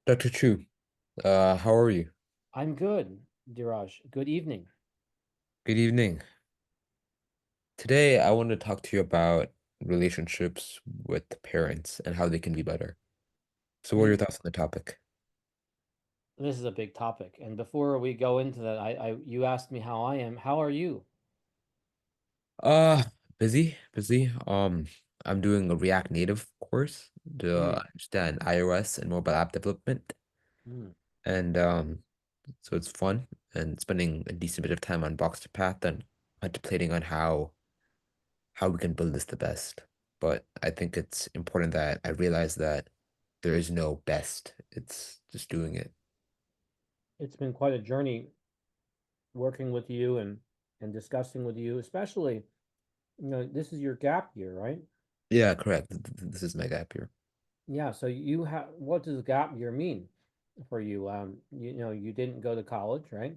Dr. Chu, how are you? I'm good, Diraj. Good evening. Good evening. Today, I want to talk to you about relationships with parents and how they can be better. So, what are your Mm, thoughts on the topic? this is a big topic. And before we go into that, you asked me how I am. How are you? Uh, busy. I'm doing a React Native course to Mm, understand iOS and mobile app development, mm. and so it's fun and spending a decent bit of time on Box to Path and contemplating on how we can build this the best. But I think it's important that I realize that there is no best. It's just doing it. It's been quite a journey working with you and discussing with you, especially, this is your gap year, right? Yeah, correct. This is my gap year. Yeah, so you have what does gap year mean for you? You didn't go to college, right?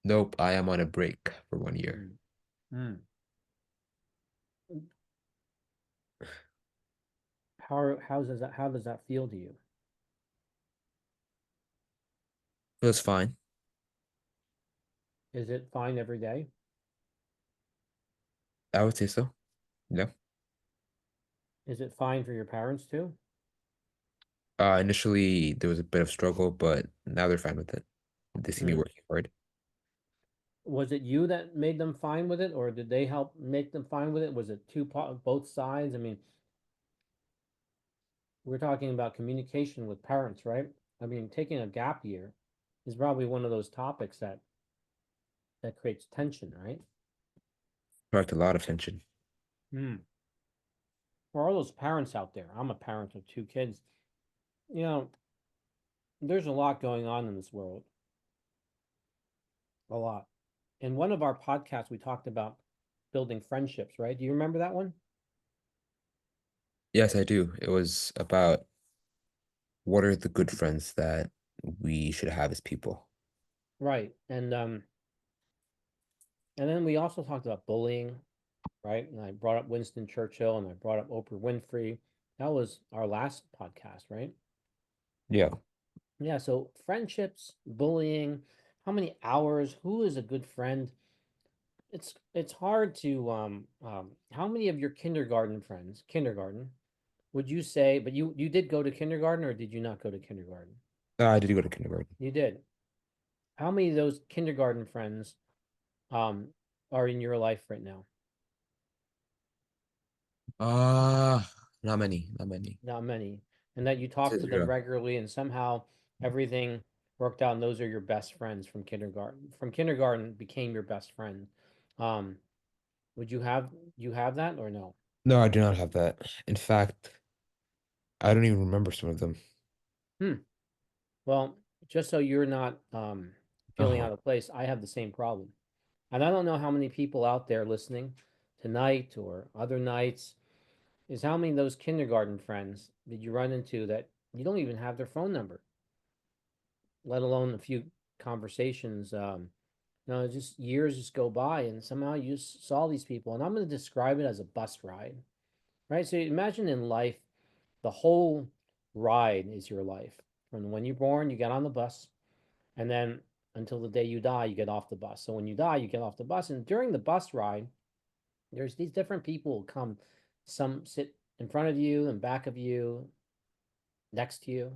Nope, I am on a break for 1 year. Mm. Mm. How does that feel to you? Feels fine. Is it fine every day? I would say so. Yeah. Is it fine for your parents too? Initially there was a bit of struggle, but now they're fine with it. They see me Mm. working hard. Was it you that made them fine with it, or did they help make them fine with it? Was it both sides? I mean, we're talking about communication with parents, right? I mean, taking a gap year is probably one of those topics that creates tension, right? Correct, a lot of tension. Hmm. For all those parents out there, I'm a parent of two kids. You know, there's a lot going on in this world, a lot. In one of our podcasts, we talked about building friendships, right? Do you remember that one? Yes, I do. It was about what are the good friends that we should have as people. Right. And then we also talked about bullying, right? And I brought up Winston Churchill and I brought up Oprah Winfrey. That was our last podcast, right? Yeah. Yeah, so friendships, bullying, how many hours, who is a good friend? It's hard to how many of your kindergarten friends, kindergarten, would you say, but you did go to kindergarten or did you not go to kindergarten? I did go to kindergarten. You did. How many of those kindergarten friends um are in your life right now? Uh, not many. Not many. And that you It's talk a to them zero. regularly and somehow everything worked out and those are your best friends from kindergarten. From kindergarten became your best friend. Um, would you have that or no? No, I do not have that. In fact, I don't even remember some of them. Hmm. Well, just so you're not feeling Uh-huh. out of place, I have the same problem. And I don't know how many people out there listening tonight or other nights is how many of those kindergarten friends did you run into that you don't even have their phone number, let alone a few conversations. No, just years just go by, and somehow you just saw these people. And I'm going to describe it as a bus ride, right? So imagine in life, the whole ride is your life. From when you're born, you get on the bus, and then until the day you die, you get off the bus. So when you die, you get off the bus, and during the bus ride, there's these different people who come. Some sit in front of you and back of you, next to you,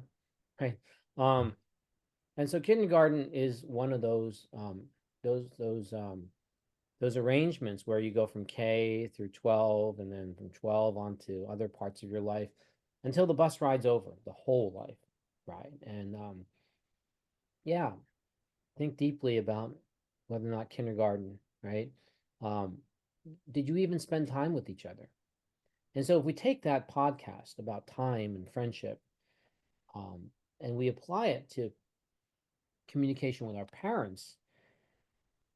right? Um, and so kindergarten is one of those those um, those arrangements where you go from K through 12 and then from 12 on to other parts of your life until the bus ride's over, the whole life ride. And yeah, think deeply about whether or not kindergarten, right? Um, did you even spend time with each other? And so if we take that podcast about time and friendship, um, and we apply it to communication with our parents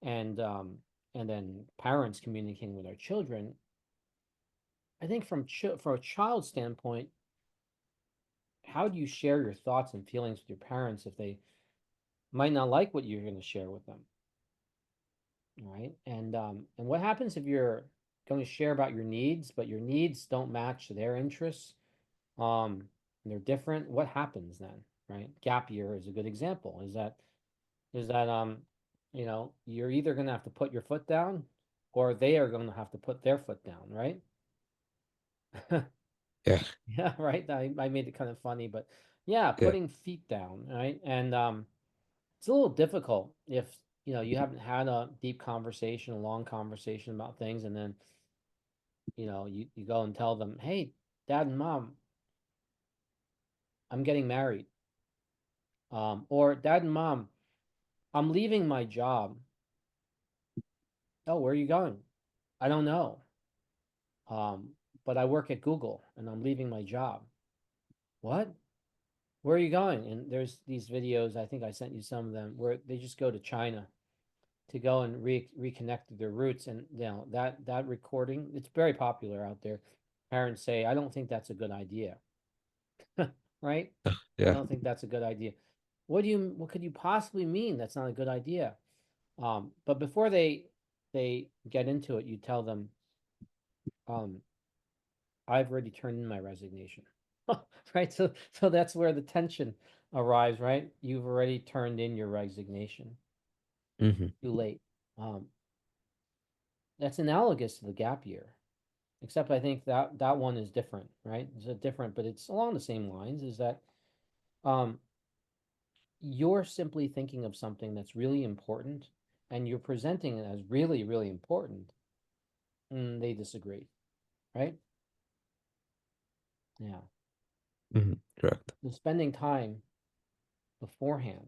and um, and then parents communicating with our children, I think from a child standpoint, how do you share your thoughts and feelings with your parents if they might not like what you're going to share with them, right? And what happens if you're going to share about your needs, but your needs don't match their interests, um, and they're different? What happens then, right? Gap year is a good example. Is that you're either going to have to put your foot down or they are going to have to put their foot down, right? Yeah. Yeah, right. I made it kind of funny, but yeah, Yeah. putting feet down, right? And it's a little difficult if you haven't had a deep conversation, a long conversation about things, and then you go and tell them, "Hey, dad and mom, I'm getting married." Or dad and mom, I'm leaving my job. Oh, where are you going? I don't know. Um, but I work at Google and I'm leaving my job. What? Where are you going? And there's these videos, I think I sent you some of them, where they just go to China to go and reconnect to their roots. And that recording, it's very popular out there. Parents say, I don't think that's a good idea. Right? I Yeah. don't think that's a good idea. What could you possibly mean that's not a good idea? But before they get into it, you tell them, um, I've already turned in my resignation. Right? So that's where the tension arrives, right? You've already turned in your resignation. Hmm. Too late. Um, that's analogous to the gap year, except I think that one is different, right? It's a different, but it's along the same lines, is that um you're simply thinking of something that's really important and you're presenting it as really, really important, and they disagree, right? Yeah. Hmm. Correct. So spending time beforehand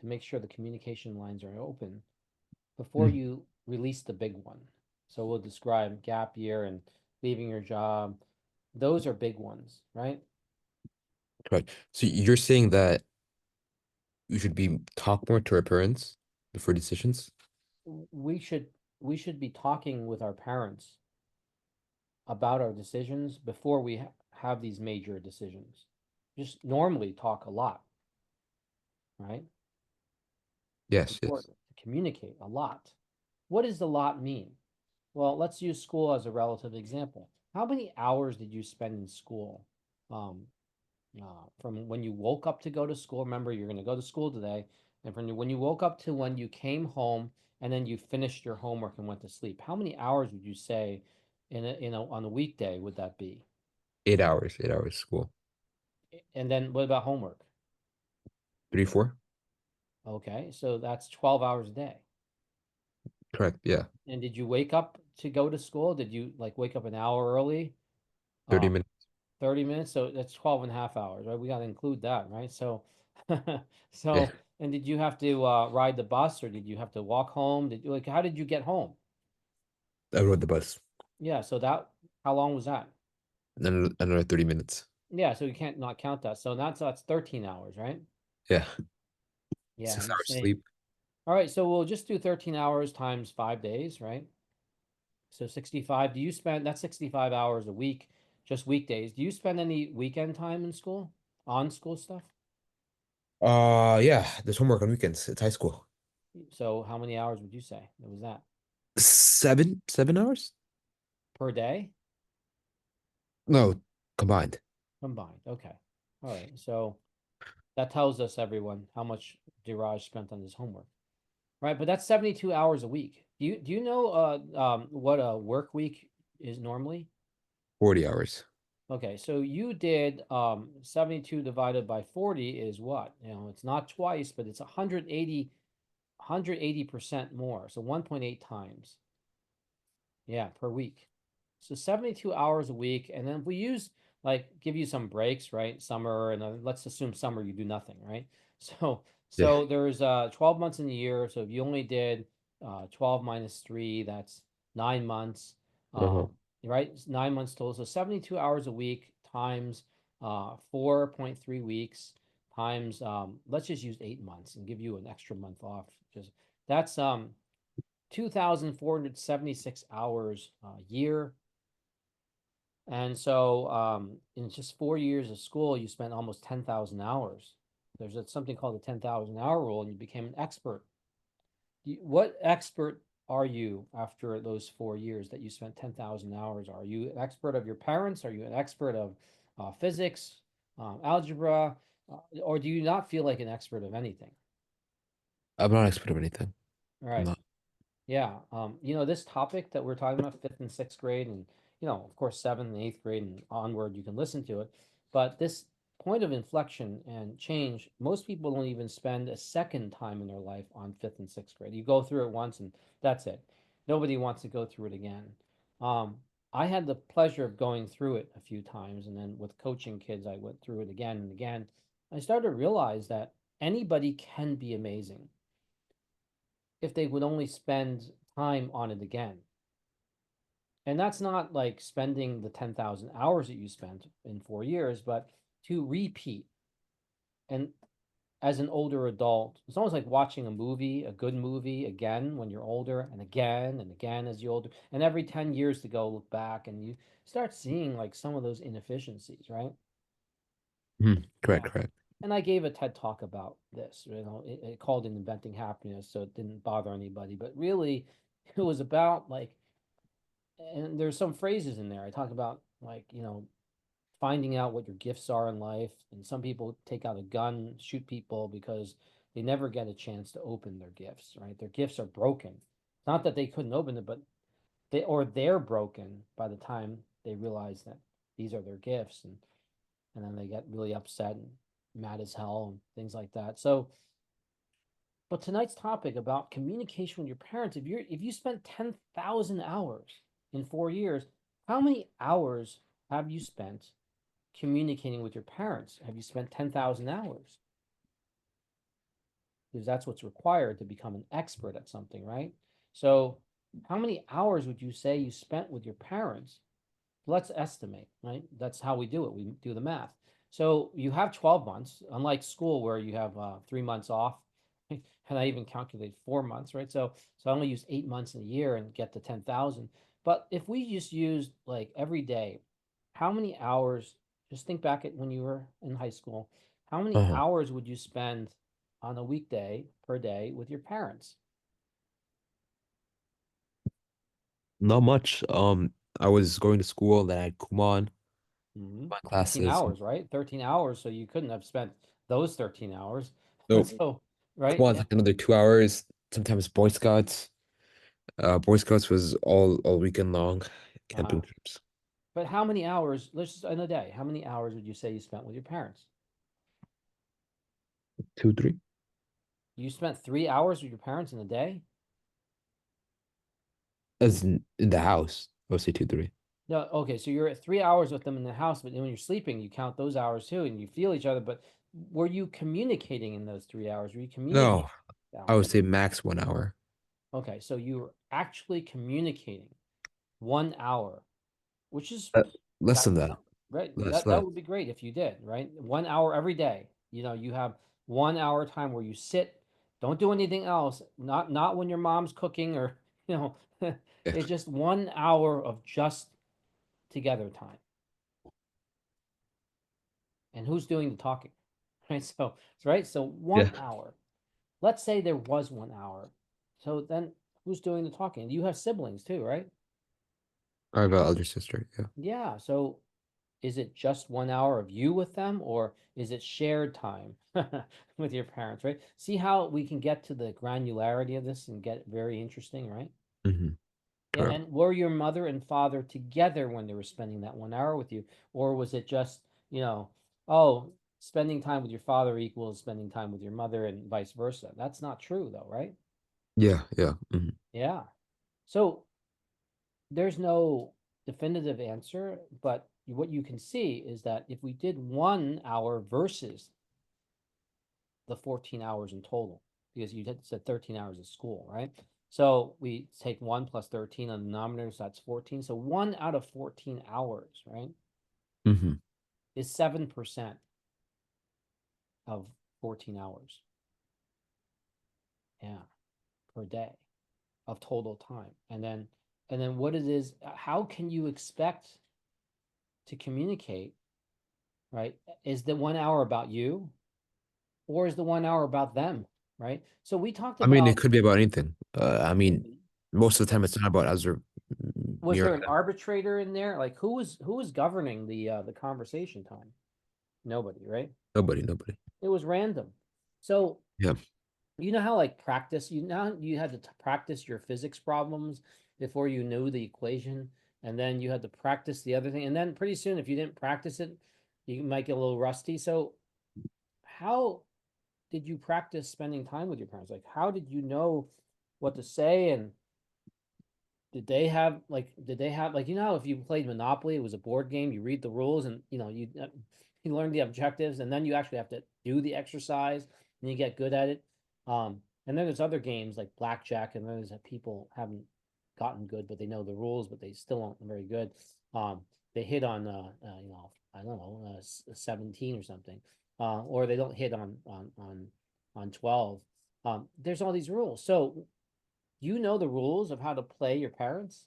to make sure the communication lines are open before Mhm. you release the big one. So we'll describe gap year and leaving your job. Those are big ones, right? Correct. So you're saying that we should be talk more to our parents before decisions? We should we should be talking with our parents about our decisions before we have these major decisions. Just normally talk a lot, right? It's Yes, yes. important to communicate a lot. What does the lot mean? Well, let's use school as a relative example. How many hours did you spend in school um, from when you woke up to go to school? Remember, you're going to go to school today, and from when you woke up to when you came home, and then you finished your homework and went to sleep. How many hours would you say on a weekday would that be? 8 hours, 8 hours school. And then what about homework? Three, four? Okay, so that's 12 hours a day. Correct. Yeah. And did you wake up to go to school? Did you like wake up an hour early? 30 Um, minutes. 30 minutes, so that's 12 and a half hours, right? We got to include that, right? So, Yeah. and did you have to ride the bus or did you have to walk home? How did you get home? I rode the bus. Yeah, so how long was that? Then another 30 minutes. Yeah, so you can't not count that. So that's 13 hours, right? Yeah. Yeah, 6 hours insane. sleep. All right, so we'll just do 13 hours times 5 days, right? So 65. That's 65 hours a week, just weekdays. Do you spend any weekend time in school, on school stuff? Yeah, there's homework on weekends. It's high school. So how many hours would you say? It was that 7 hours? per day No, combined. combined? Okay. All right. So that tells us, everyone, how much Diraj spent on his homework. Right, but that's 72 hours a week. Do you know what a work week is normally? 40 hours. Okay, so you did 72 divided by 40 is what? It's not twice, but it's 180% more. So 1.8 times. Yeah, per week. So 72 hours a week. And then if we use give you some breaks, right? Summer and let's assume summer you do nothing, right? So Yeah. so there's 12 months in a year. So if you only did 12 minus 3, that's 9 months. Uh-huh. Right? It's 9 months total. So 72 hours a week times 4.3 weeks times let's just use 8 months and give you an extra month off. Just that's 2,476 hours a year. And so in just 4 years of school, you spent almost 10,000 hours. There's something called the 10,000 hour rule, and you became an expert. What expert are you after those 4 years that you spent 10,000 hours? Are you an expert of your parents? Are you an expert of physics, algebra? Or do you not feel like an expert of anything? I'm not an expert of anything. All I'm right. not. Yeah. This topic that we're talking about, fifth and sixth grade, and of course, seventh and eighth grade and onward, you can listen to it. But this point of inflection and change, most people don't even spend a second time in their life on fifth and sixth grade. You go through it once and that's it. Nobody wants to go through it again. Um, I had the pleasure of going through it a few times, and then with coaching kids, I went through it again and again. I started to realize that anybody can be amazing if they would only spend time on it again. And that's not like spending the 10,000 hours that you spent in 4 years, but to repeat. And as an older adult, it's almost like watching a movie, a good movie again when you're older, and again as you're older. And every 10 years to go, look back and you start seeing like some of those inefficiencies, right? Mhm. Yeah. Correct, correct. And I gave a TED talk about this, it called it Inventing Happiness, so it didn't bother anybody. But really, it was about like, and there's some phrases in there. I talk about like, finding out what your gifts are in life. And some people take out a gun, shoot people because they never get a chance to open their gifts, right? Their gifts are broken. It's not that they couldn't open it, but they're broken by the time they realize that these are their gifts, and then they get really upset and mad as hell and things like that. So, but tonight's topic about communication with your parents, if you spent 10,000 hours in 4 years, how many hours have you spent communicating with your parents? Have you spent 10,000 hours? Because that's what's required to become an expert at something, right? So, how many hours would you say you spent with your parents? Let's estimate, right? That's how we do it. We do the math. So you have 12 months, unlike school where you have 3 months off. And I even calculate 4 months, right? So I only use 8 months in a year and get to 10,000. But if we just used like every day, how many hours, just think back at when you were in high school, how many Uh-huh. hours would you spend on a weekday per day with your parents? Not much. I was going to school, then I had Kumon, Hmm. my 13 classes. hours, right? 13 hours. So you couldn't have spent those 13 hours. So So, right? Kumon's Yeah. like another 2 hours. Sometimes Boy Scouts. Boy Scouts was all weekend long Uh-huh. camping trips. But how many hours, let's just in a day, how many hours would you say you spent with your parents? Two, three. You spent 3 hours with your parents in a day? As in the house, I would say two, three. No, okay, so you're at 3 hours with them in the house, but then when you're sleeping, you count those hours too, and you feel each other. But were you communicating in those 3 hours? Were you communicating No, I would hours? say max 1 hour. Okay, so you were actually communicating 1 hour, which is Uh, Less that's than that. enough, right? Less, That less. would be great if you did, right? 1 hour every day. You have 1 hour time where you sit, don't do anything else. Not when your mom's cooking or you know, Yeah. it's just 1 hour of just together time. And who's doing the talking? Right? So Yeah. 1 hour. Let's say there was 1 hour. So then who's doing the talking? You have siblings too, right? I have an elder sister. Yeah. Yeah. So is it just 1 hour of you with them, or is it shared time with your parents, right? See how we can get to the granularity of this and get very interesting, right? Hmm. Yeah, Correct. and were your mother and father together when they were spending that 1 hour with you? Or was it just, oh, spending time with your father equals spending time with your mother and vice versa? That's not true though, right? Yeah, yeah. Yeah. So there's no definitive answer, but what you can see is that if we did 1 hour versus the 14 hours in total, because you had said 13 hours of school, right? So we take 1 plus 13 on the denominator, so that's 14. So 1 out of 14 hours, right, Hmm. is 7% of 14 hours. Yeah, per day of total time. And then what it is, how can you expect to communicate, right? Is the 1 hour about you, or is the 1 hour about them, right? So we talked I mean, it about, could be about anything. I mean, mhm, most of the time it's not about us or me was or there an them. arbitrator in there? Like who was governing the conversation time? Nobody, right? Nobody, nobody. It was random. So Yeah. you know how like practice, you know you had to practice your physics problems before you knew the equation, and then you had to practice the other thing, and then pretty soon if you didn't practice it, you might get a little rusty. So how did you practice spending time with your parents? Like how did you know what to say, and did they have like, you know, if you played Monopoly, it was a board game, you read the rules and you know you learn the objectives, and then you actually have to do the exercise and you get good at it. And then there's other games like blackjack, and then there's people haven't gotten good, but they know the rules, but they still aren't very good. um they hit on you know, I don't know, 17 or something, or they don't hit on 12. There's all these rules, so you know the rules of how to play your parents,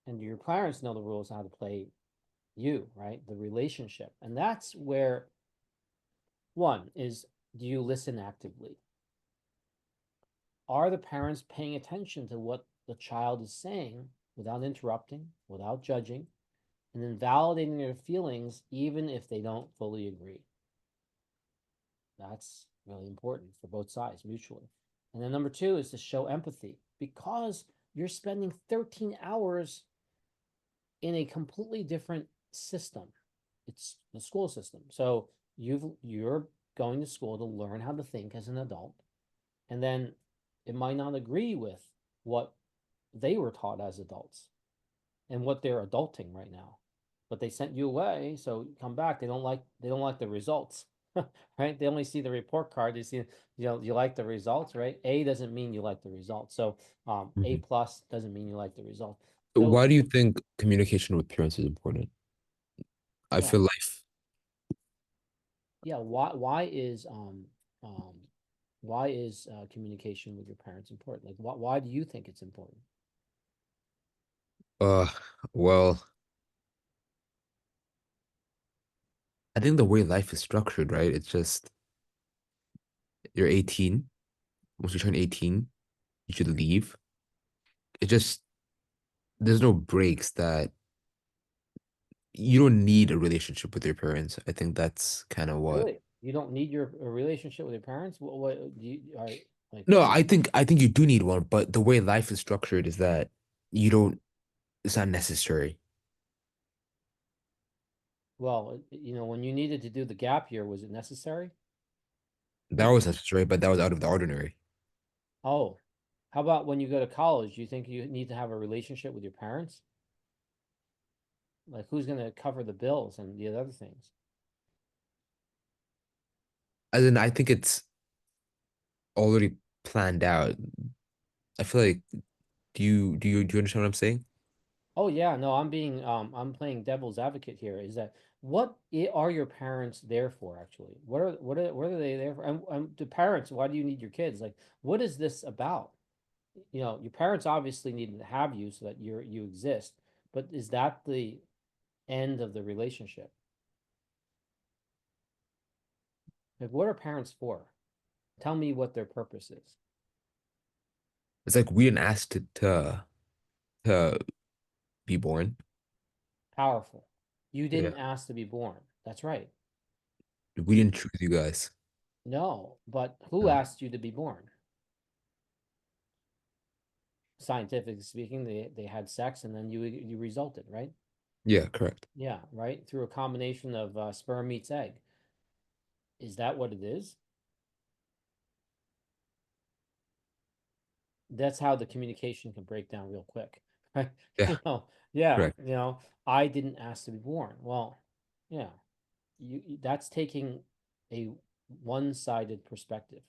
and your parents know the rules of how to play you, right? The relationship. And that's where one is, do you listen actively? Are the parents paying attention to what the child is saying without interrupting, without judging, and then validating their feelings even if they don't fully agree? That's really important for both sides mutually. And then number two is to show empathy, because you're spending 13 hours in a completely different system. It's the school system. So you're going to school to learn how to think as an adult, and then it might not agree with what they were taught as adults and what they're adulting right now. But they sent you away, so you come back. They don't like the results, right? They only see the report card. They see, you know, you like the results, right? A doesn't mean you like the results. So A Mhm. plus doesn't mean you like the result. So Why do you think communication with parents is important? I feel well, life. yeah, um why is communication with your parents important? Like why do you think it's important? Uh, well, I think the way life is structured, right? It's just you're 18. Once you turn 18, you should leave. It just there's no breaks that you don't need a relationship with your parents. I think that's kind of what. Really? You don't need your a relationship with your parents? What do you are like No, I think you do need one, but the way life is structured is that you don't. It's not necessary. well, you know, when you needed to do the gap year, was it necessary? That was necessary, but that was out of the ordinary. Oh, how about when you go to college? Do you think you need to have a relationship with your parents? Like who's going to cover the bills and the other things? As in, I think it's already planned out. I feel like do you understand what I'm saying? Oh yeah, no, I'm playing devil's advocate here. Is that are your parents there for actually? What are they there for? And the parents, why do you need your kids? Like, what is this about? You know, your parents obviously need to have you so that you exist, but is that the end of the relationship? Like, what are parents for? Tell me what their purpose is. It's like we didn't ask to be born. Powerful. You Yeah, didn't ask to be born. That's right. we didn't choose you guys. No, but who No. asked you to be born? Scientifically speaking, they had sex and then you resulted, right? Yeah, correct. Yeah, right. Through a combination of sperm meets egg. Is that what it is? That's how the communication can break down real quick, right? Yeah, You know, yeah, correct. you know, I didn't ask to be born. Well, yeah, that's taking a one-sided perspective.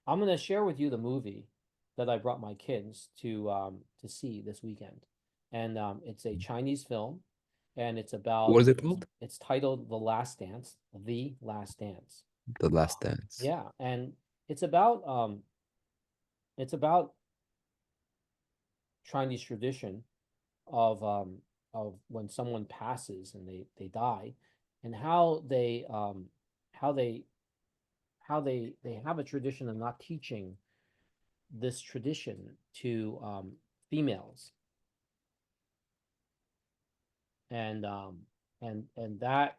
I'm going to share with you the movie that I brought my kids to see this weekend, and it's a Chinese film, and What is it called? it's titled The Last Dance, The Last Dance. The Last Dance. Yeah, and it's about um it's about Chinese tradition of when someone passes and they die, and how they they have a tradition of not teaching this tradition to females, and and that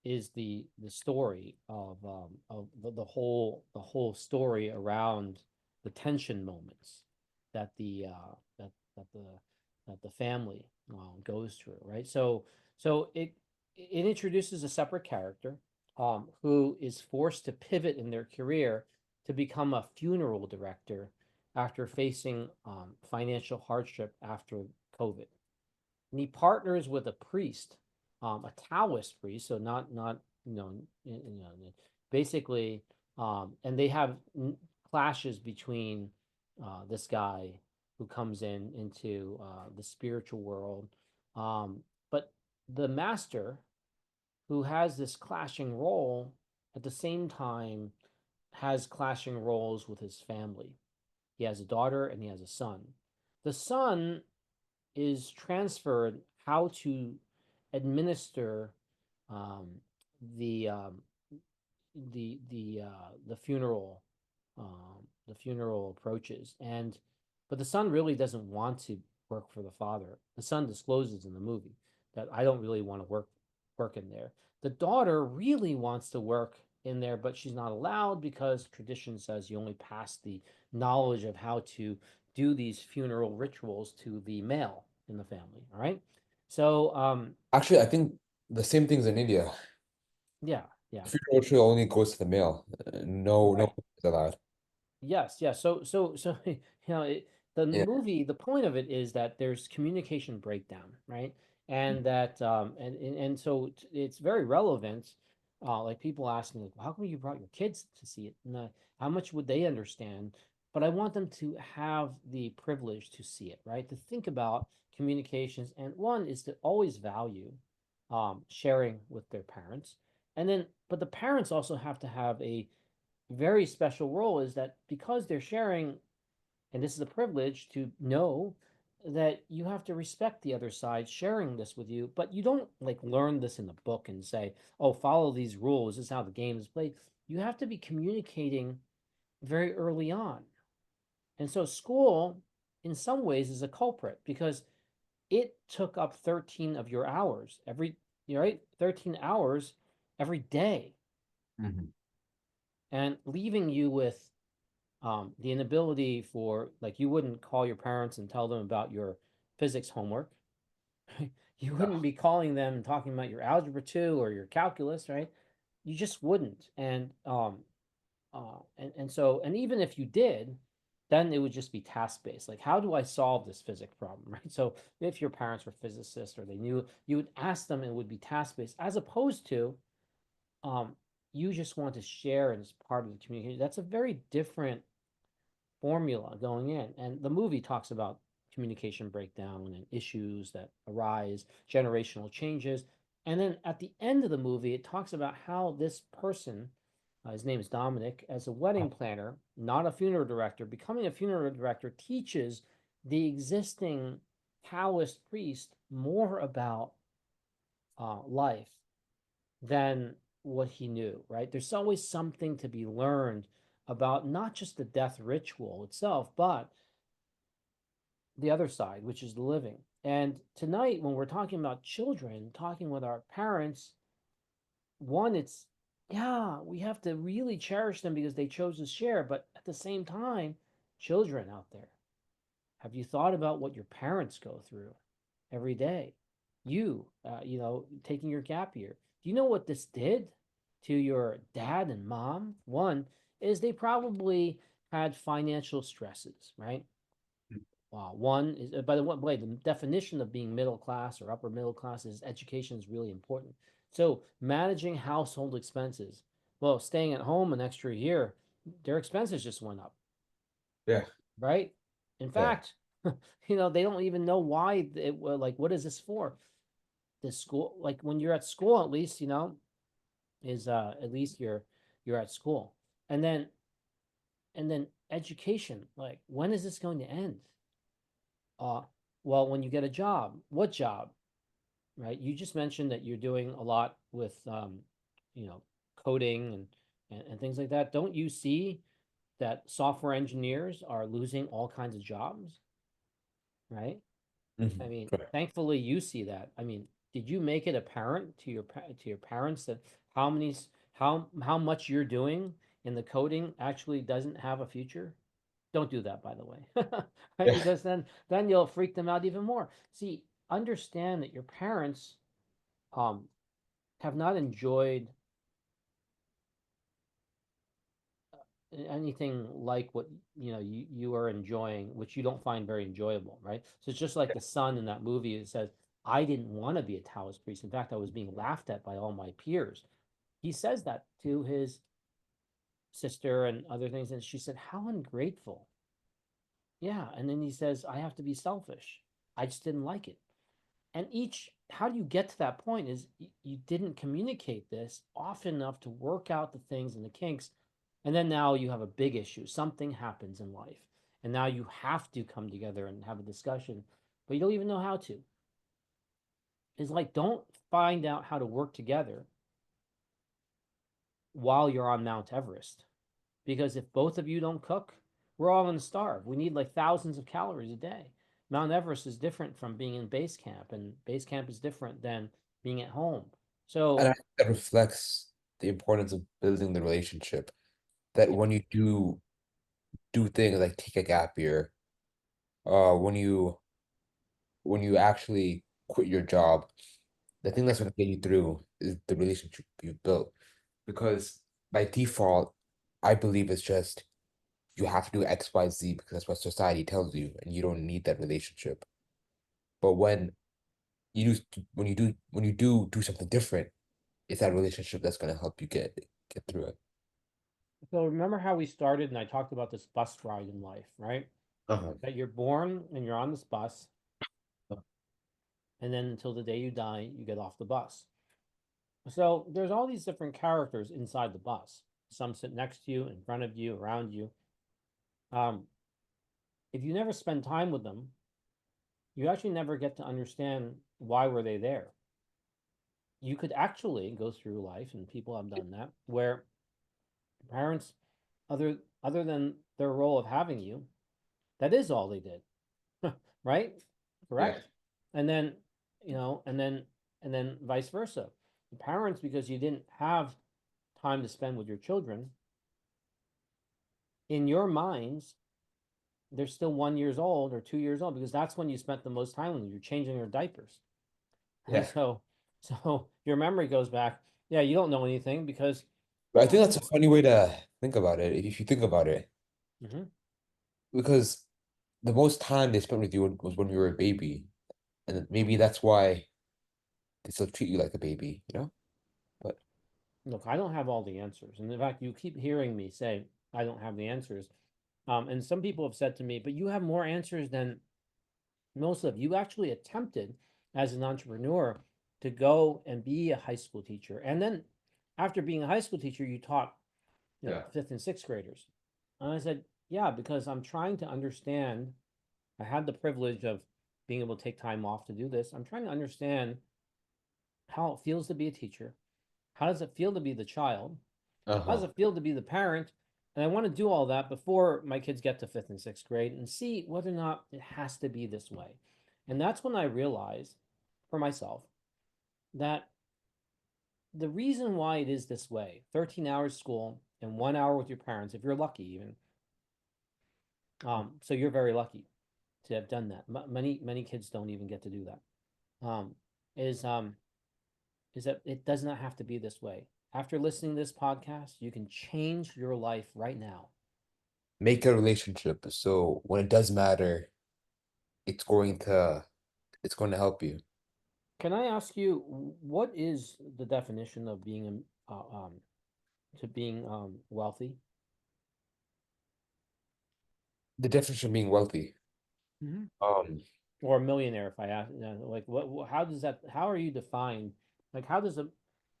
is the story of the whole story around the tension moments that the family goes through, right? So it introduces a separate character who is forced to pivot in their career to become a funeral director after facing financial hardship after COVID. And he partners with a priest, a Taoist priest, so not basically, and they have clashes between this guy who comes into the spiritual world, but the master who has this clashing role at the same time has clashing roles with his family. He has a daughter and he has a son. The son is transferred how to administer um, the the funeral the funeral approaches, and but the son really doesn't want to work for the father. The son discloses in the movie that I don't really want to work in there. The daughter really wants to work in there, but she's not allowed because tradition says you only pass the knowledge of how to do these funeral rituals to the male in the family. All right. So Actually, I think the same thing's in India. yeah, yeah. Funeral ritual only goes to the male. No Right. is allowed. Yes, yes. So the Yeah. movie, the point of it is that there's communication breakdown, right? And that and so it's very relevant. Like people ask me, like, how come you brought your kids to see it? And, how much would they understand? But I want them to have the privilege to see it, right? To think about communications, and one is to always value sharing with their parents, and then but the parents also have to have a very special role is that because they're sharing, and this is a privilege to know that you have to respect the other side sharing this with you, but you don't like learn this in the book and say, oh, follow these rules. This is how the game is played. You have to be communicating very early on. And so school, in some ways, is a culprit because it took up 13 of your hours every, right? 13 hours every day Mhm. and leaving you with the inability for like you wouldn't call your parents and tell them about your physics homework. You No. wouldn't be calling them and talking about your algebra 2 or your calculus, right? You just wouldn't. And even if you did, then it would just be task based. Like, how do I solve this physics problem, right? So if your parents were physicists or they knew, you would ask them, and it would be task based, as opposed to um, you just want to share as part of the communication. That's a very different formula going in. And the movie talks about communication breakdown and issues that arise, generational changes. And then at the end of the movie, it talks about how this person, his name is Dominic, as a wedding planner, not a funeral director, becoming a funeral director teaches the existing Taoist priest more about life than what he knew, right? There's always something to be learned about not just the death ritual itself, but the other side, which is the living. And tonight, when we're talking about children, talking with our parents, one, it's, yeah, we have to really cherish them because they chose to share. But at the same time, children out there, have you thought about what your parents go through every day? Taking your gap year. Do you know what this did to your dad and mom? One is they probably had financial stresses, right? One is, by the way, the definition of being middle class or upper middle class is education is really important. So managing household expenses. Well, staying at home an extra year, their expenses just went up, Yeah. right? In Yeah. fact, they don't even know why like, what is this for? The school, like when you're at school, at least, is at least you're at school. And then education, like when is this going to end? Uh, well, when you get a job, what job, right? You just mentioned that you're doing a lot with, you know, coding and things like that. Don't you see that software engineers are losing all kinds of jobs, right? I Mhm. mean, Correct. thankfully you see that. I mean, did you make it apparent to to your parents that how many how much you're doing in the coding actually doesn't have a future? Don't do that, by the way, right? Yeah. Because then you'll freak them out even more. See, understand that your parents um have not enjoyed anything like what you are enjoying, which you don't find very enjoyable, right? So it's just like the son in that movie. It says, "I didn't want to be a Taoist priest. In fact, I was being laughed at by all my peers." He says that to his sister and other things, and she said, "How ungrateful." Yeah, and then he says, "I have to be selfish. I just didn't like it." And each how do you get to that point is you didn't communicate this often enough to work out the things and the kinks, and then now you have a big issue, something happens in life, and now you have to come together and have a discussion, but you don't even know how to. It's like, don't find out how to work together while you're on Mount Everest, because if both of you don't cook, we're all going to starve. We need like thousands of calories a day. Mount Everest is different from being in base camp, and base camp is different than being at home. And So, I think that reflects the importance of building the relationship. That yeah, when you do things like take a gap year, when you actually quit your job, the thing that's gonna get you through is the relationship you've built. Because by default, I believe it's just you have to do X, Y, Z because that's what society tells you, and you don't need that relationship. But when you do something different, it's that relationship that's gonna help you get through it. so remember how we started and I talked about this bus ride in life, right? Uh-huh. That you're born and you're on this bus, and then until the day you die, you get off the bus. So there's all these different characters inside the bus. Some sit next to you, in front of you, around you. Um, if you never spend time with them, you actually never get to understand why were they there. You could actually go through life, and people have done that, where parents, other than their role of having you, that is all they did, right? Yeah. Correct. And then, and then vice versa. The parents, because you didn't have time to spend with your children, in your minds, they're still 1 years old or 2 years old because that's when you spent the most time with them. You're changing their diapers. And Yeah. so your memory goes back. Yeah, you don't know anything because But I think you that's a funny way to think about it, if you think about it. Mhm. Because the most time they spent with you was when you were a baby. And maybe that's why they still treat you like a baby? But Look, I don't have all the answers. And in fact, you keep hearing me say I don't have the answers. And some people have said to me, but you have more answers than most of you actually attempted as an entrepreneur to go and be a high school teacher. And then after being a high school teacher, you taught, yeah. fifth and sixth graders. And I said, yeah, because I'm trying to understand. I had the privilege of being able to take time off to do this. I'm trying to understand how it feels to be a teacher. How does it feel to be the child? How does Uh-huh. it feel to be the parent? And I want to do all that before my kids get to fifth and sixth grade and see whether or not it has to be this way. And that's when I realized for myself that the reason why it is this way, 13 hours school and 1 hour with your parents, if you're lucky even, so you're very lucky to have done that. Many kids don't even get to do that. Is is that it does not have to be this way. After listening to this podcast, you can change your life right now. Make a relationship so when it does matter, it's going to help you. Can I ask you what is the definition of being to being wealthy? The definition of being wealthy. Mhm. Um, Or a millionaire? If I ask, like how does that? How are you defined? Like how does a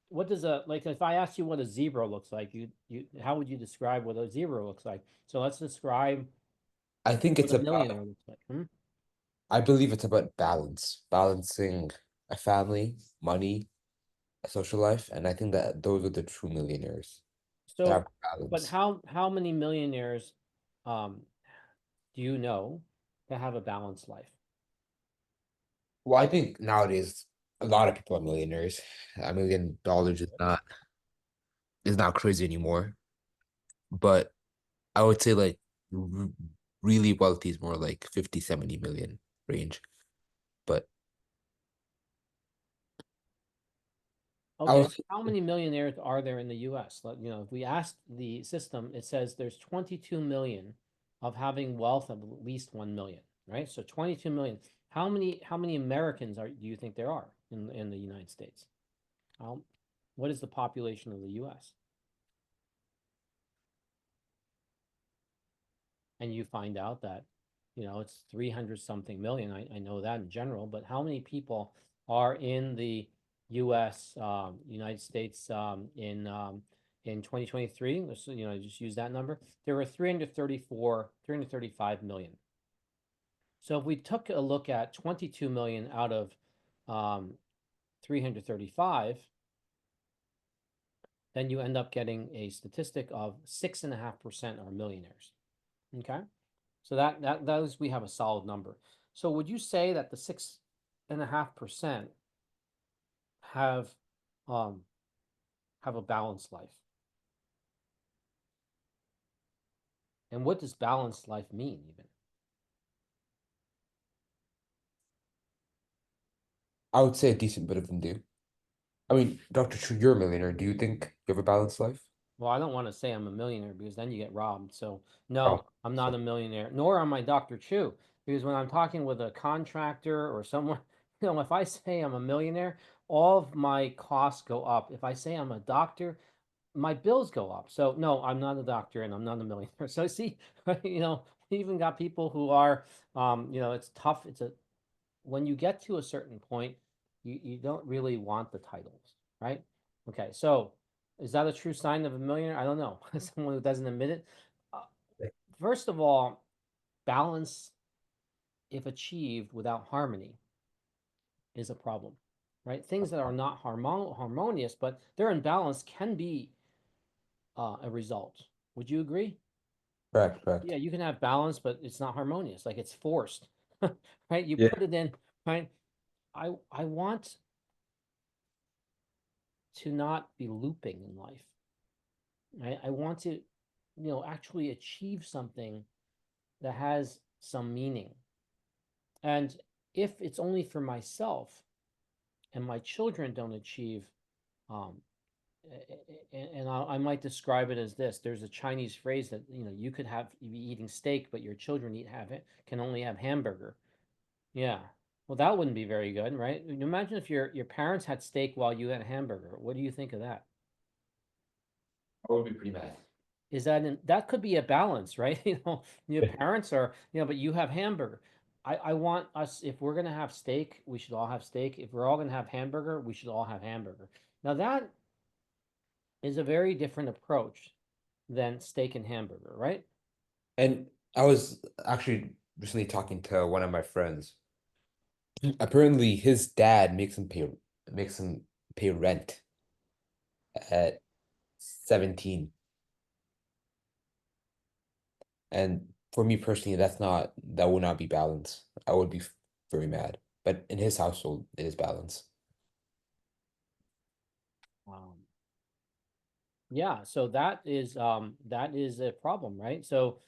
what does a like if I asked you what a zebra looks like, you how would you describe what a zebra looks like? So let's describe I think what it's a about millionaire looks like. Hmm? I believe it's about balance, balancing a family, money, a social life, and I think that those are the true millionaires that So, have but balance. how many millionaires um do you know that have a balanced life? Well, I think nowadays a lot of people are millionaires. $1 million is not crazy anymore. But I would say like r really wealthy is more like 50, 70 million range. But I Okay, was how many millionaires are there in the US? If we ask the system, it says there's 22 million of having wealth of at least 1 million, right? So 22 million. How many Americans do you think there are in the United States? How, what is the population of the US? And you find out that, it's 300 something million. I know that in general, but how many people are in the US, United States, in 2023? Let's, just use that number. There were 335 million. So if we took a look at 22 million out of, 335, then you end up getting a statistic of 6.5% are millionaires. Okay. So that is, we have a solid number. So would you say that the 6.5% have um have a balanced life? And what does balanced life mean even? I would say a decent bit of them do. I mean, Dr. True, you're a millionaire. Do you think you have a balanced life? Well, I don't want to say I'm a millionaire because then you get robbed. So Oh, no, I'm not so a millionaire, nor am I Dr. Chu. Because when I'm talking with a contractor or someone, if I say I'm a millionaire, all of my costs go up. If I say I'm a doctor, my bills go up. So no, I'm not a doctor and I'm not a millionaire. So see, we even got people who are, it's tough. When you get to a certain point, you don't really want the titles, right? Okay, so is that a true sign of a millionaire? I don't know. Someone who doesn't admit it. Uh, First of all, balance, if achieved without harmony, is a problem, right? Things that are not harmonious, but they're in balance, can be a result. Would you agree? correct, Yeah, correct. you can have balance, but it's not harmonious. Like it's forced, right? You Yeah. put it in, right? I want to not be looping in life. I want to, actually achieve something that has some meaning. And if it's only for myself and my children don't achieve, um, and I might describe it as this: there's a Chinese phrase that you could be eating steak, but your children can only have hamburger. Yeah. Well, that wouldn't be very good, right? Imagine if your parents had steak while you had a hamburger. What do you think of that? I would be pretty mad. That could be a balance, right? Your parents are, but you have hamburger. I want us, if we're gonna have steak, we should all have steak. If we're all gonna have hamburger, we should all have hamburger. Now that is a very different approach than steak and hamburger, right? And I was actually recently talking to one of my friends. Apparently, his dad makes him pay rent at 17. And for me personally, that would not be balance. I would be very mad. But in his household, it is balance. Um, yeah, so that is a problem, right? So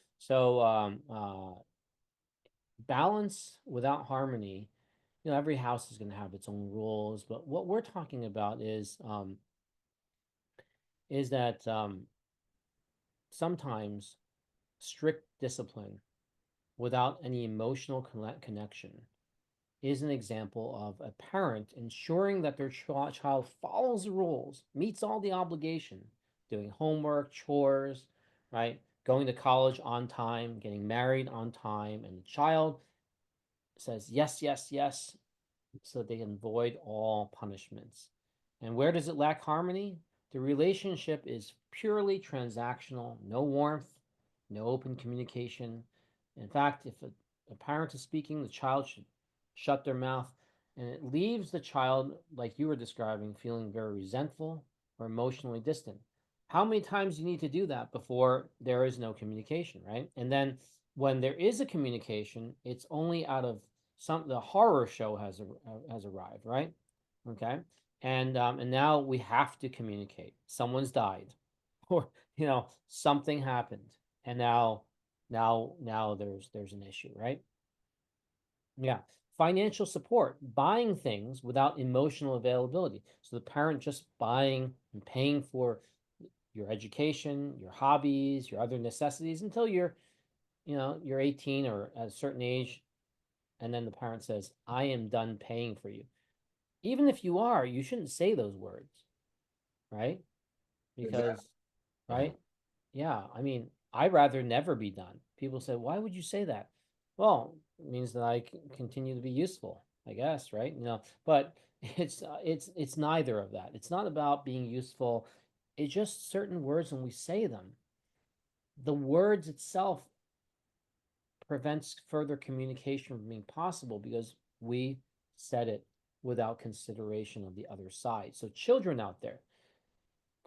balance without harmony, every house is going to have its own rules, but what we're talking about is that sometimes strict discipline without any emotional connection is an example of a parent ensuring that their child follows the rules, meets all the obligation, doing homework, chores, right? Going to college on time, getting married on time, and the child says yes, yes, yes, so they can avoid all punishments. And where does it lack harmony? The relationship is purely transactional, no warmth, no open communication. In fact, if a parent is speaking, the child should shut their mouth, and it leaves the child, like you were describing, feeling very resentful or emotionally distant. How many times do you need to do that before there is no communication, right? And then when there is a communication, it's only out of the horror show has arrived, right? Okay. And now we have to communicate. Someone's died, or something happened, and now there's an issue, right? Yeah. Financial support, buying things without emotional availability. So the parent just buying and paying for your education, your hobbies, your other necessities until you're 18 or at a certain age, and then the parent says, "I am done paying for you." Even if you are, you shouldn't say those words, right? Exactly. Because, Uh-huh. right? Yeah, I mean, I'd rather never be done. People say, "Why would you say that?" Well, it means that I can continue to be useful, I guess, right? But it's neither of that. It's not about being useful. It's just certain words when we say them. The words itself prevents further communication from being possible because we said it without consideration of the other side. So children out there,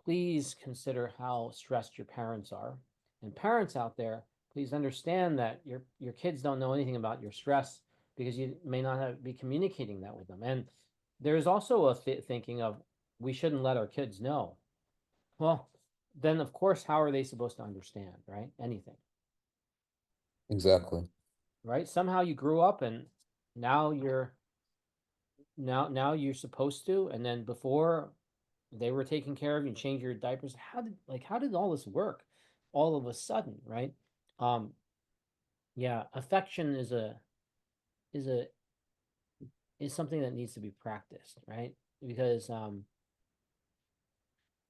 please consider how stressed your parents are. And parents out there, please understand that your kids don't know anything about your stress because you may not be communicating that with them. And there's also a thinking of we shouldn't let our kids know. Well, then of course, how are they supposed to understand, right? Anything, Exactly. right? Somehow you grew up and now you're supposed to, and then before they were taking care of you and change your diapers. How did all this work all of a sudden, right? Um, yeah, affection is a is something that needs to be practiced, right? Because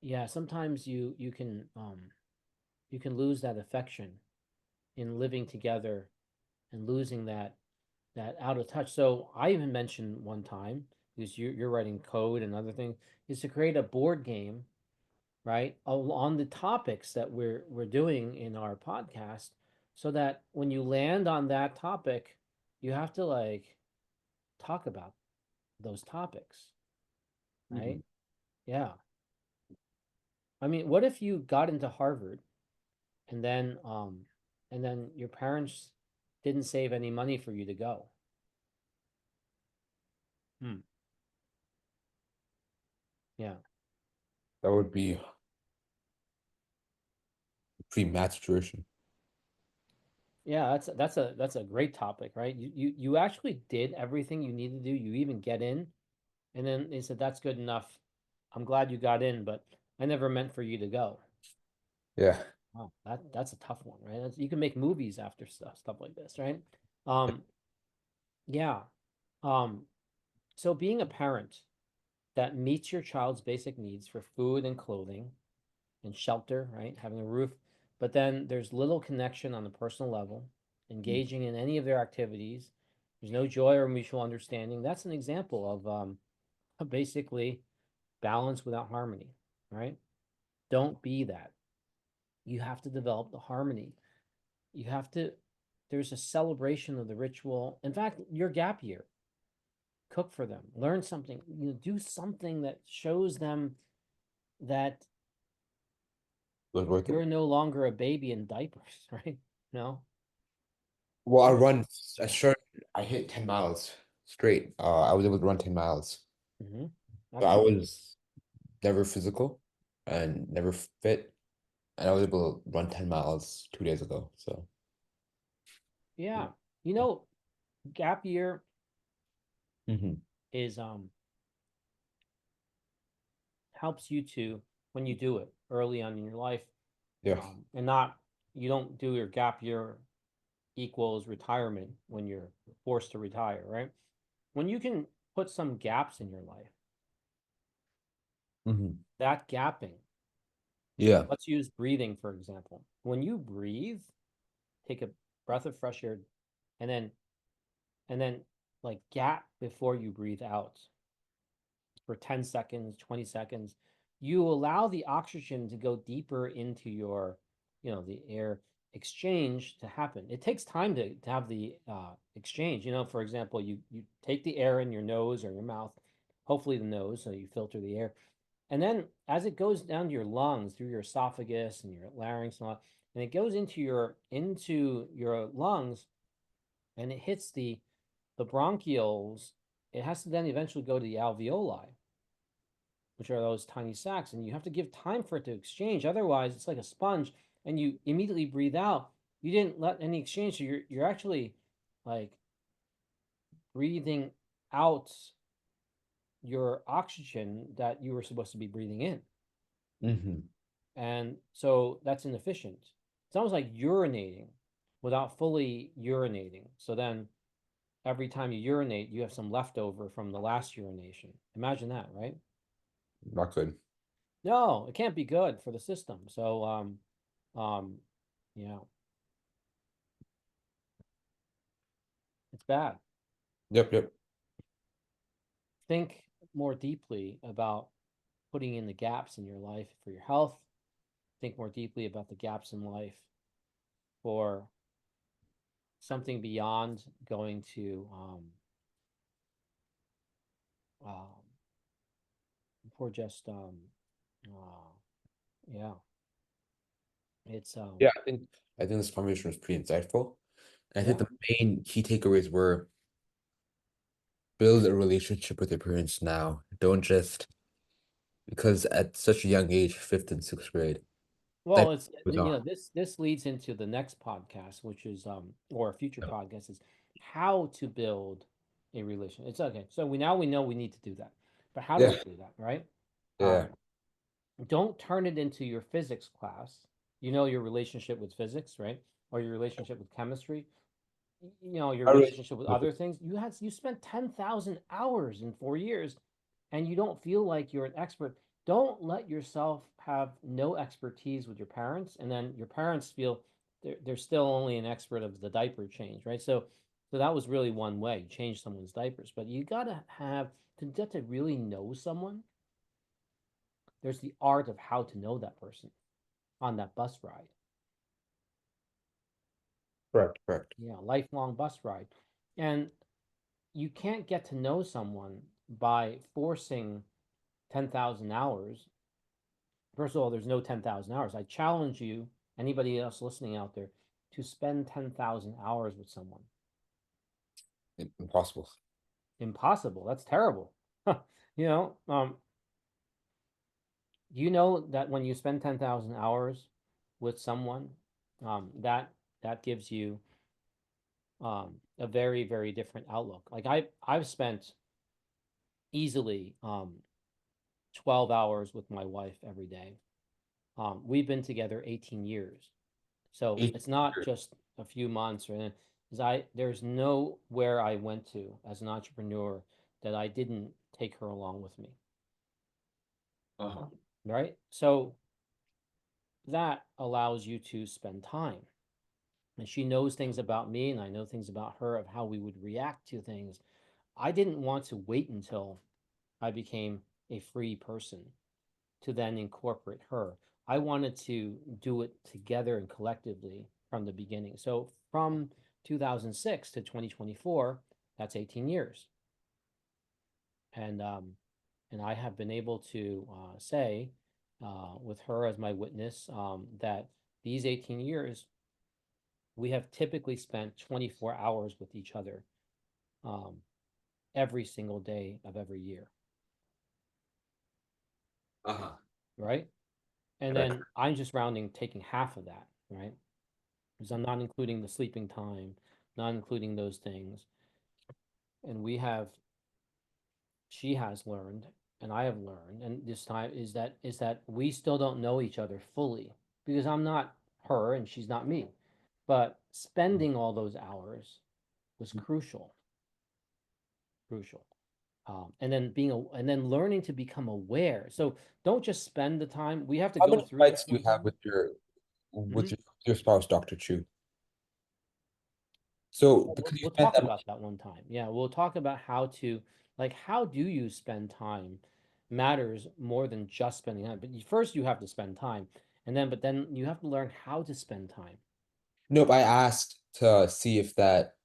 yeah, sometimes you can lose that affection in living together and losing that out of touch. So I even mentioned one time, because you're writing code and other things, is to create a board game, right, on the topics that we're doing in our podcast, so that when you land on that topic, you have to like talk about those topics, right? Mhm. Yeah. I mean, what if you got into Harvard and then your parents didn't save any money for you to go? Hmm. Yeah. That would be a pretty mad situation. Yeah, that's a great topic, right? You actually did everything you needed to do. You even get in, and then they said that's good enough. I'm glad you got in, but I never meant for you to go. Yeah. Wow, that's a tough one, right? You can make movies after stuff like this, right? Um, yeah. Um, so being a parent that meets your child's basic needs for food and clothing and shelter, right? Having a roof, but then there's little connection on the personal level, engaging in any of their activities. There's no joy or mutual understanding. That's an example of basically balance without harmony, right? Don't be that. You have to develop the harmony. You have to, there's a celebration of the ritual. In fact, your gap year, cook for them, learn something, do something that shows them that Was worth it. you're no longer a baby in diapers, right? No. Well, I Yeah. run. I started. I hit 10 miles straight. I was able to run 10 miles. Hmm. But I Excellent. was never physical and never fit, and I was able to run 10 miles 2 days ago. So, Yeah. You know, gap year hmm is helps you to, when you do it early on in your life, yeah. and not, you don't do your gap year equals retirement when you're forced to retire, right? When you can put some gaps in your life, hmm that gapping, Yeah. let's use breathing, for example. When you breathe, take a breath of fresh air, and then like gap before you breathe out for 10 seconds, 20 seconds, you allow the oxygen to go deeper into the air exchange to happen. It takes time to have the exchange. For example, you take the air in your nose or your mouth, hopefully the nose, so you filter the air. And then as it goes down to your lungs through your esophagus and your larynx and all, and it goes into your lungs, and it hits the bronchioles, it has to then eventually go to the alveoli. which are those tiny sacs, and you have to give time for it to exchange. Otherwise, it's like a sponge, and you immediately breathe out. You didn't let any exchange, so you're actually like breathing out your oxygen that you were supposed to be breathing in. Hmm. And so that's inefficient. It's almost like urinating without fully urinating. So then every time you urinate, you have some leftover from the last urination. Imagine that, right? Not good. No, it can't be good for the system. So, um, yeah, it's bad. Yep, yep. Think more deeply about putting in the gaps in your life for your health. Think more deeply about the gaps in life for something beyond going to um, for just uh, yeah, it's Yeah, I think this conversation was pretty insightful. And I think yeah. the main key takeaways were build a relationship with your parents now. Don't just because at such a young age, fifth and sixth grade, Well, that it's goes on. this leads into the next podcast, which is or a future podcast is how to build a relation. It's okay. So we know we need to do that, but how do Yeah, we do that, right? yeah. Don't turn it into your physics class. You know your relationship with physics, right? Or your relationship with chemistry, your Our relationship relationship with with other things. You spent 10,000 hours in 4 years and you don't feel like you're an expert. Don't let yourself have no expertise with your parents, and then your parents feel they're still only an expert of the diaper change, right? So that was really one way, change someone's diapers. But you gotta have to get to really know someone. There's the art of how to know that person on that bus ride. correct, correct. Yeah, lifelong bus ride. And you can't get to know someone by forcing 10,000 hours. First of all, there's no 10,000 hours. I challenge you, anybody else listening out there, to spend 10,000 hours with someone. Impossible. Impossible. That's terrible. you know, um, you know that when you spend 10,000 hours with someone, that gives you a very, very different outlook. Like I've spent easily 12 hours with my wife every day. We've been together 18 years. So Eight it's not years. just a few months or anything. There's nowhere I went to as an entrepreneur that I didn't take her along with me. Uh-huh. Right. So that allows you to spend time. And she knows things about me, and I know things about her of how we would react to things. I didn't want to wait until I became a free person to then incorporate her. I wanted to do it together and collectively from the beginning. So from 2006 to 2024, that's 18 years. And and I have been able to say, with her as my witness, that these 18 years, we have typically spent 24 hours with each other um, every single day of every year, Uh-huh. right? And Correct. then I'm just rounding, taking half of that, right? Because I'm not including the sleeping time, not including those things. And she has learned, and I have learned, and this time is that we still don't know each other fully because I'm not her and she's not me. But spending all those hours was crucial, crucial. And then learning to become aware. So don't just spend the time. We have to How go many through it fights do you have sometimes. with Mhm. your spouse, Dr. Chu? So Well, we'll, because you we'll spent talk that about much, that one time. Yeah, we'll talk about how do you spend time matters more than just spending time. But first you have to spend time, but then you have to learn how to spend time. nope, I asked to see if that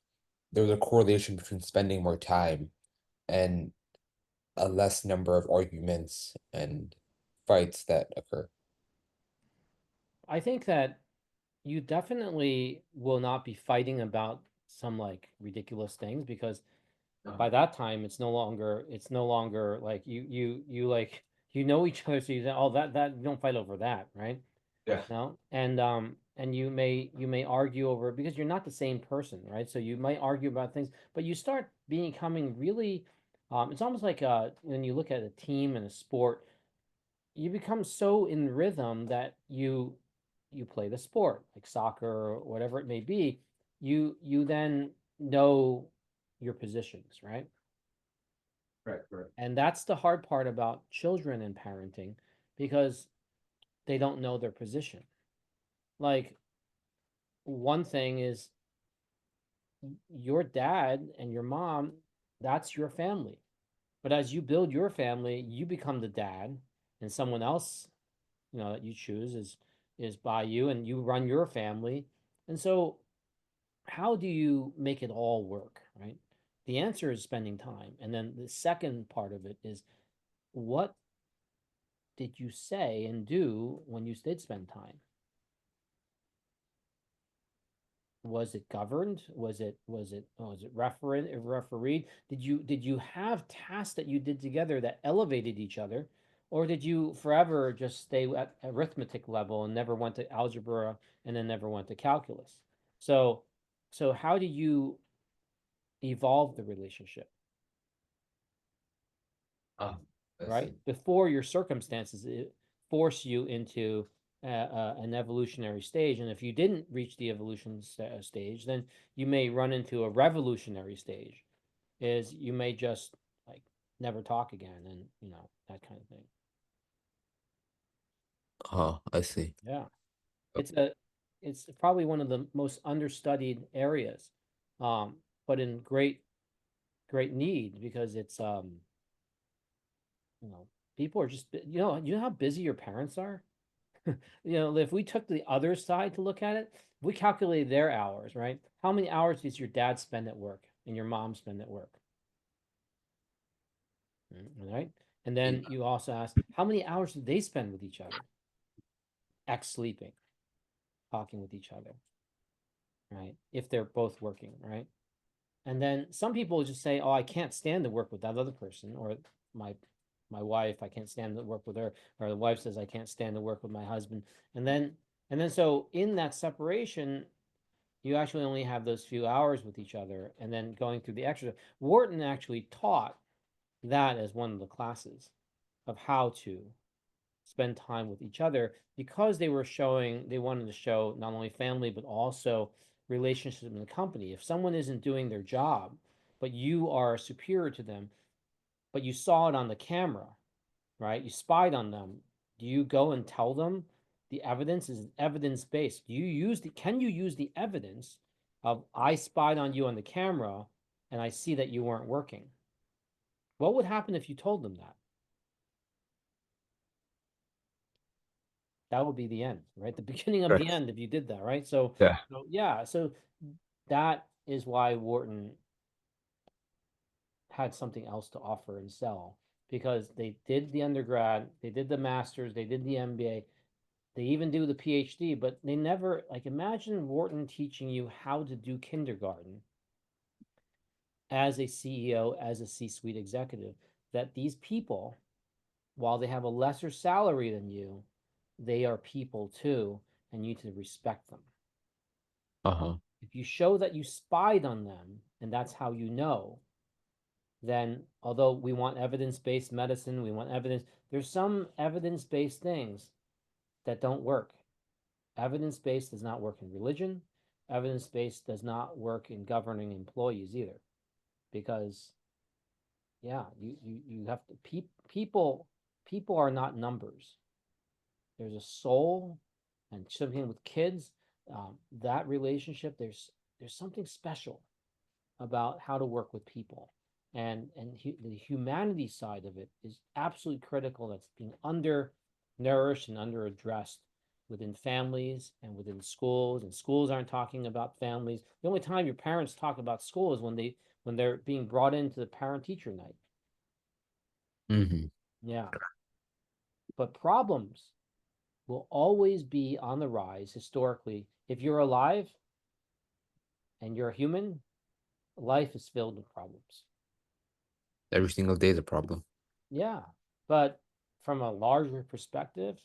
there was a correlation between spending more time and a less number of arguments and fights that occur. I think that you definitely will not be fighting about some like ridiculous things because Uh-huh. by that time it's no longer like you like You know each other, so you say, "Oh, that you don't fight over that, right?" Yeah. No, and you may argue over it because you're not the same person, right? So you might argue about things, but you start becoming really, it's almost like when you look at a team and a sport, you become so in rhythm that you play the sport, like soccer or whatever it may be. You then know your positions, right? Right, right. And that's the hard part about children and parenting because they don't know their position. Like one thing is your dad and your mom, that's your family. But as you build your family, you become the dad, and someone else, that you choose is by you, and you run your family. And so, how do you make it all work, right? The answer is spending time. And then the second part of it is what did you say and do when you did spend time? Was it governed? Was it refereed? Did you have tasks that you did together that elevated each other, or did you forever just stay at arithmetic level and never went to algebra and then never went to calculus? So so how do you evolve the relationship, Ah, I right? see. Before your circumstances force you into an evolutionary stage. And if you didn't reach the stage, then you may run into a revolutionary stage. Is you may just like never talk again, and that kind of thing. Oh, I see. Yeah, Oh, it's a it's probably one of the most understudied areas, um, but in great need because it's you know people are just you know how busy your parents are. If we took the other side to look at it, we calculated their hours, right? How many hours does your dad spend at work and your mom spend at work? All right. And yeah. then you also ask, how many hours do they spend with each other? X sleeping, talking with each other, right? If they're both working, right? And then some people just say, "Oh, I can't stand to work with that other person," or my my wife, I can't stand to work with her, or the wife says, "I can't stand to work with my husband." And then so in that separation, you actually only have those few hours with each other, and then going through the extra. Wharton actually taught that as one of the classes of how to spend time with each other because they wanted to show not only family but also relationship in the company. If someone isn't doing their job, but you are superior to them, but you saw it on the camera, right? You spied on them. Do you go and tell them the evidence is evidence based? Can you use the evidence of I spied on you on the camera and I see that you weren't working? What would happen if you told them that? That would be the end, right? The beginning of the Correct. end if you did that, right? So, Yeah. so yeah, so that is why Wharton had something else to offer and sell because they did the undergrad, they did the masters, they did the MBA, they even do the PhD, but they never like imagine Wharton teaching you how to do kindergarten as a CEO, as a C-suite executive, that these people, while they have a lesser salary than you, they are people too, and you need to respect them. Uh-huh. If you show that you spied on them, and that's how you know, then although we want evidence-based medicine, we want evidence, there's some evidence-based things that don't work. Evidence-based does not work in religion. Evidence-based does not work in governing employees either. Because yeah, you have to people are not numbers. There's a soul, and something with kids, that relationship, there's something special about how to work with people, and the humanity side of it is absolutely critical. That's being under nourished and under addressed within families and within schools. And schools aren't talking about families. The only time your parents talk about school is when they're being brought into the parent teacher night. Hmm. Yeah, but problems will always be on the rise historically. If you're alive and you're a human, life is filled with problems. Every single day is a problem. Yeah, but from a larger perspective,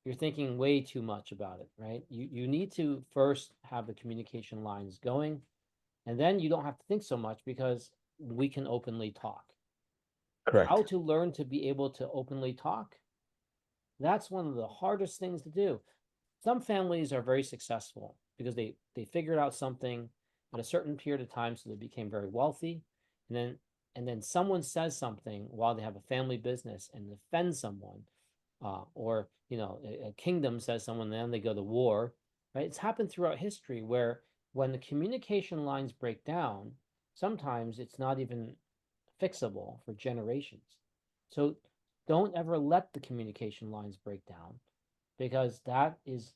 you're thinking way too much about it, right? You need to first have the communication lines going, and then you don't have to think so much because we can openly talk. How Correct. to learn to be able to openly talk? That's one of the hardest things to do. Some families are very successful because they figured out something at a certain period of time, so they became very wealthy, and then someone says something while they have a family business and offends someone, or a kingdom says someone, then they go to war, right? It's happened throughout history where when the communication lines break down, sometimes it's not even fixable for generations. So don't ever let the communication lines break down, because that is,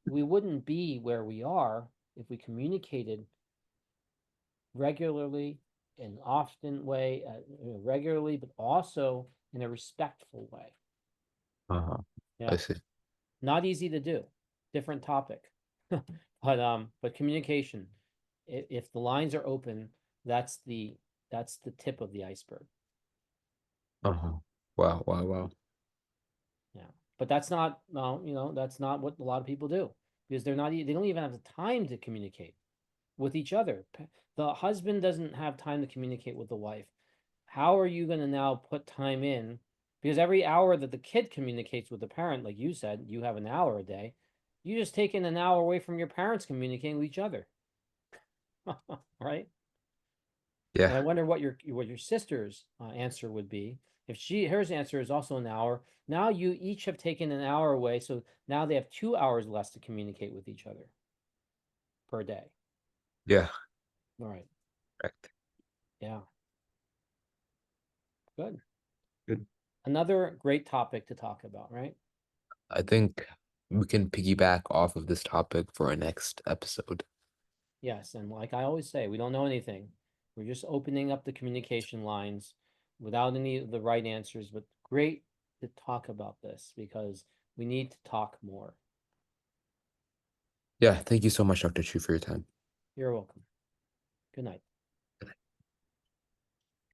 we wouldn't be where we are if we communicated regularly and often way, regularly, but also in a respectful way. Uh-huh. I Yeah, see. not easy to do. Different topic, but communication. If the lines are open, that's the that's the tip of the iceberg. Uh-huh. Wow, wow, wow. Yeah, but that's not, well, that's not what a lot of people do, because they don't even have the time to communicate with each other. The husband doesn't have time to communicate with the wife. How are you going to now put time in? Because every hour that the kid communicates with the parent, like you said, you have an hour a day. You just taking an hour away from your parents communicating with each other, right? And Yeah, I wonder what your sister's answer would be if hers answer is also an hour. Now you each have taken an hour away, so now they have 2 hours less to communicate with each other per day. yeah, All right. correct. Yeah. Good. Good. Another great topic to talk about, right? I think we can piggyback off of this topic for our next episode. Yes, and like I always say, we don't know anything. We're just opening up the communication lines without any of the right answers, but great to talk about this because we need to talk more. Yeah, thank you so much, Dr. Chu, for your time. You're welcome. Good night.